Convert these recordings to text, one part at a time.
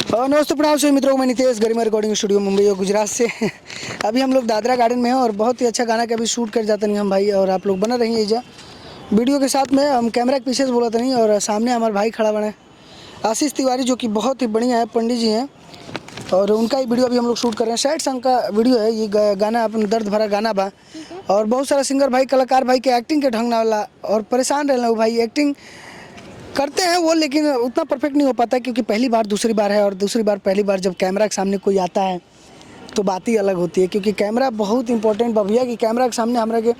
और नमस्ते प्रणाम सभी मित्रों, मैं नितेश गरिमा रिकॉर्डिंग स्टूडियो मुंबई और गुजरात से। अभी हम लोग दादरा गार्डन में हैं और बहुत ही अच्छा गाना का भी शूट कर जाते नहीं हम भाई, और आप लोग बना रही है वीडियो के साथ में। हम कैमरा के पीछे से बोला था नहीं, और सामने हमारे भाई खड़ा बने आशीष तिवारी, जो कि बहुत ही बढ़िया है, पंडित जी हैं, और उनका ही वीडियो अभी हम लोग शूट कर रहे हैं। सैड सॉन्ग का वीडियो है ये, गाना अपना दर्द भरा गाना बा, और बहुत सारा सिंगर भाई, कलाकार भाई के एक्टिंग के ढंग वाला, और परेशान रहना वो भाई, एक्टिंग करते हैं वो, लेकिन उतना परफेक्ट नहीं हो पाता, क्योंकि पहली बार दूसरी बार है, और दूसरी बार पहली बार जब कैमरा के सामने कोई आता है तो बात ही अलग होती है। क्योंकि कैमरा बहुत इंपॉर्टेंट बा भैया, कि कैमरा के सामने हमरा के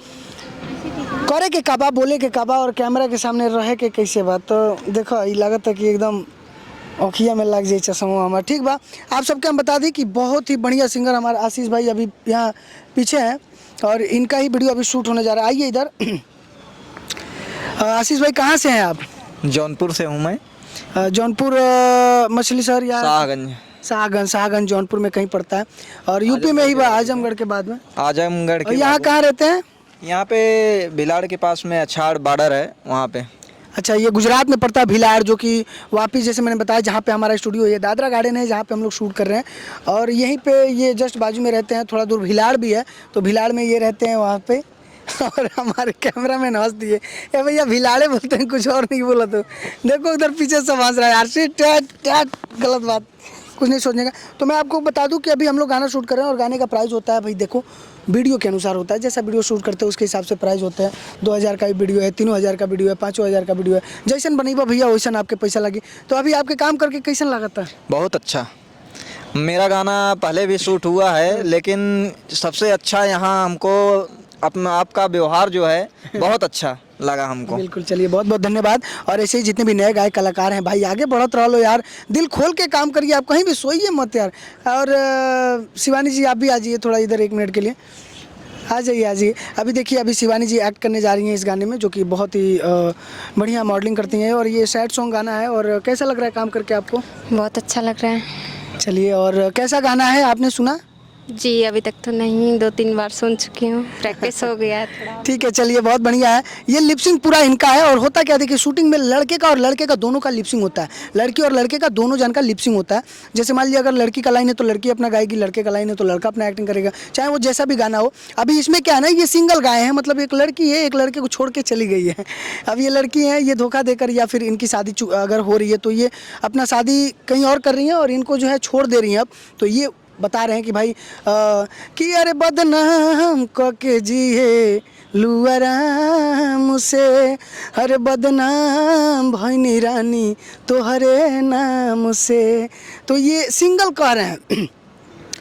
करे के काबा, बोले के काबा, और कैमरा के सामने रहे के कैसे बात। तो देखो ये लागत है कि एकदम औखिया में लग जाए चश्मा हमारा। ठीक बा, आप सबके हम बता दें कि बहुत ही बढ़िया सिंगर हमारे आशीष भाई अभी यहाँ पीछे हैं, और इनका ही वीडियो अभी शूट होने जा रहा है। आइए इधर। आशीष भाई कहाँ से हैं आप? जौनपुर से हूँ मैं। जौनपुर मछली शहर या शाहगंज जौनपुर में कहीं पड़ता है, और यूपी में ही बा, आजमगढ़ के बाद में। आजमगढ़ के यहाँ कहाँ रहते हैं? यहाँ पे भिलाड़ के पास में अछाड़ बॉर्डर है वहाँ पे। अच्छा, ये गुजरात में पड़ता है भिलाड़, जो कि वापस जैसे मैंने बताया जहाँ पे हमारा स्टूडियो है, दादरा गार्डन है, जहाँ पे हम लोग शूट कर रहे हैं, और यहीं पे ये जस्ट बाजू में रहते हैं। थोड़ा दूर भिलाड़ भी है, तो भिलाड़ में ये रहते हैं वहाँ पे। और हमारे कैमरा मैन हंस दिए, ए भैया भिलाड़े बोलते हैं, कुछ और नहीं बोला। तो देखो उधर पीछे सब हंस रहा है यार, गलत बात, कुछ नहीं सोचने का। तो मैं आपको बता दूं कि अभी हम लोग गाना शूट कर रहे हैं, और गाने का प्राइस होता है भाई, देखो वीडियो के अनुसार होता है, जैसा वीडियो शूट करते हैं उसके हिसाब से प्राइस होता है। 2000 का भी वीडियो है, 3000 का वीडियो है, 5000 का वीडियो है, जैसन बनेगा भैया वैसन आपके पैसा लगे। तो अभी आपके काम करके कैसन लगता है? बहुत अच्छा। मेरा गाना पहले भी शूट हुआ है, लेकिन सबसे अच्छा यहाँ हमको अपना आपका व्यवहार जो है बहुत अच्छा लगा हमको। बिल्कुल, चलिए बहुत बहुत धन्यवाद। और ऐसे ही जितने भी नए गायक कलाकार हैं भाई, आगे बढ़त रहो यार, दिल खोल के काम करिए, आप कहीं भी सोइए मत यार। और शिवानी जी आप भी आ जाइए थोड़ा इधर 1 मिनट के लिए, आ जाइए। अभी देखिए, अभी शिवानी जी एक्ट करने जा रही हैं इस गाने में, जो कि बहुत ही बढ़िया मॉडलिंग करती हैं, और ये सैड सॉन्ग गाना है। और कैसा लग रहा है काम करके आपको? बहुत अच्छा लग रहा है। चलिए, और कैसा गाना है, आपने सुना? जी अभी तक तो नहीं, 2-3 बार सुन चुकी हूँ, प्रैक्टिस हो गया है थोड़ा। ठीक है, चलिए बहुत बढ़िया है। ये लिपसिंग पूरा इनका है, और होता क्या, देखिए शूटिंग में लड़के का और लड़के का दोनों का लिपसिंग होता है, लड़की और लड़के का दोनों जन का लिपसिंग होता है। जैसे मान लीजिए अगर लड़की का लाइन है तो लड़की अपना गाएगी, लड़के का लाइन है तो लड़का अपना एक्टिंग करेगा, चाहे वो जैसा भी गाना हो। अभी इसमें क्या है ना, ये सिंगल गाए हैं, मतलब एक लड़की है, एक लड़के को छोड़ के चली गई है। अब ये लड़की है, ये धोखा देकर, या फिर इनकी शादी अगर हो रही है तो ये अपना शादी कहीं और कर रही हैं, और इनको जो है छोड़ दे रही हैं। अब तो ये बता रहे हैं कि भाई कि अरे बदनाम को के जिए लुआराम से, अरे बदनाम भैनी रानी तोहरे नाम से। तो ये सिंगल कह रहे हैं,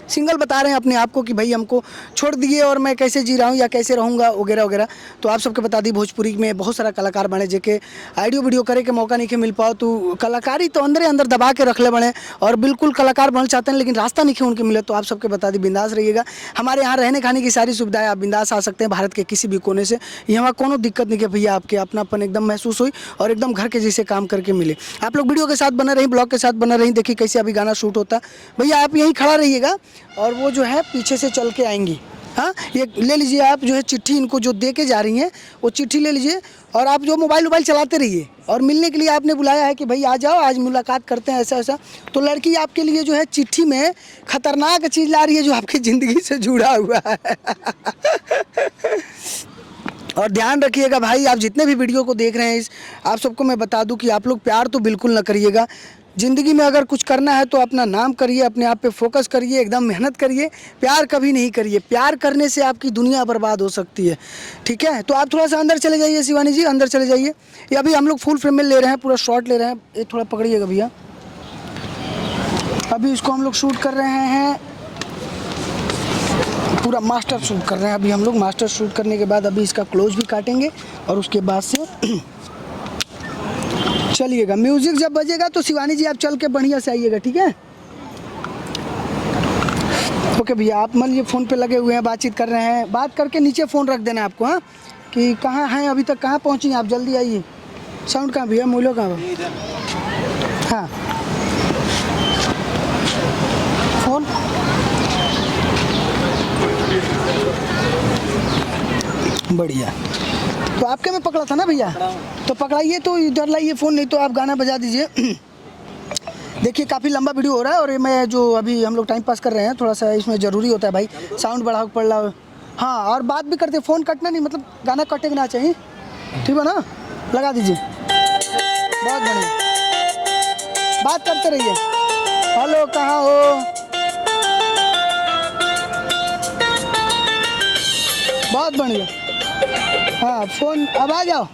सिंगल बता रहे हैं अपने आप को कि भाई हमको छोड़ दिए और मैं कैसे जी रहा हूँ या कैसे रहूँगा वगैरह वगैरह। तो आप सबके बता दी, भोजपुरी में बहुत सारा कलाकार बने जेके ऑडियो वीडियो करे के मौका नहीं के मिल पाओ, तो कलाकारी तो अंदर दबा के रख ले बने, और बिल्कुल कलाकार बनना चाहते हैं लेकिन रास्ता नहीं उनके मिले। तो आप सबके बता दी, बिंदास रहिएगा, हमारे यहाँ रहने खाने की सारी सुविधाएं, आप बिंदास आ सकते हैं भारत के किसी भी कोने से। यहाँ कोनो दिक्कत नहीं है भैया, आपके अपनापन एकदम महसूस हुई, और एकदम घर के जैसे काम करके मिले। आप लोग वीडियो के साथ बना रही, ब्लॉग के साथ बना रही, देखिए कैसे अभी गाना शूट होता है। भैया आप यहीं खड़ा रहिएगा, और वो जो है पीछे से चल के आएंगी। हाँ, ये ले लीजिए आप, जो है चिट्ठी इनको जो दे के जा रही हैं वो चिट्ठी ले लीजिए, और आप जो मोबाइल चलाते रहिए, और मिलने के लिए आपने बुलाया है कि भाई आ जाओ, आज मुलाकात करते हैं, ऐसा ऐसा। तो लड़की आपके लिए जो है चिट्ठी में खतरनाक चीज़ ला रही है, जो आपकी ज़िंदगी से जुड़ा हुआ है। और ध्यान रखिएगा भाई, आप जितने भी वीडियो को देख रहे हैं, आप सबको मैं बता दूं कि आप लोग प्यार तो बिल्कुल ना करिएगा। ज़िंदगी में अगर कुछ करना है तो अपना नाम करिए, अपने आप पे फोकस करिए, एकदम मेहनत करिए, प्यार कभी नहीं करिए। प्यार करने से आपकी दुनिया बर्बाद हो सकती है, ठीक है? तो आप थोड़ा सा अंदर चले जाइए, शिवानी जी अंदर चले जाइए। ये अभी हम लोग फुल फ्रेम में ले रहे हैं, पूरा शॉट ले रहे हैं, ये थोड़ा पकड़िएगा भैया। अभी इसको हम लोग शूट कर रहे हैं, पूरा मास्टर शूट कर रहे हैं अभी हम लोग। मास्टर शूट करने के बाद अभी इसका क्लोज भी काटेंगे, और उसके बाद से चलिएगा। म्यूजिक जब बजेगा तो शिवानी जी आप चल के बढ़िया से आइएगा, ठीक है? ओके भैया, आप मान लीजिए फ़ोन पे लगे हुए हैं, बातचीत कर रहे हैं, बात करके नीचे फ़ोन रख देना आपको। हाँ, कि कहाँ हैं अभी तक, कहाँ पहुँची आप, जल्दी आइए। साउंड कहाँ भैया, मूलो कहाँ? हाँ, फ़ोन बढ़िया। तो आपके में पकड़ा था ना भैया, तो पकड़ाइए, तो इधर लाइए फ़ोन, नहीं तो आप गाना बजा दीजिए। देखिए काफ़ी लंबा वीडियो हो रहा है और ये मैं जो अभी हम लोग टाइम पास कर रहे हैं थोड़ा सा इसमें ज़रूरी होता है भाई, साउंड बढ़ा पड़ रहा। हाँ और बात भी करते, फ़ोन कटना नहीं, मतलब गाना कटेगा ना चाहिए, ठीक है ना, लगा दीजिए, बहुत बढ़िया, बात करते रहिए। हेलो कहाँ हो, बहुत बढ़िया। हाँ फ़ोन अब आ जाओ।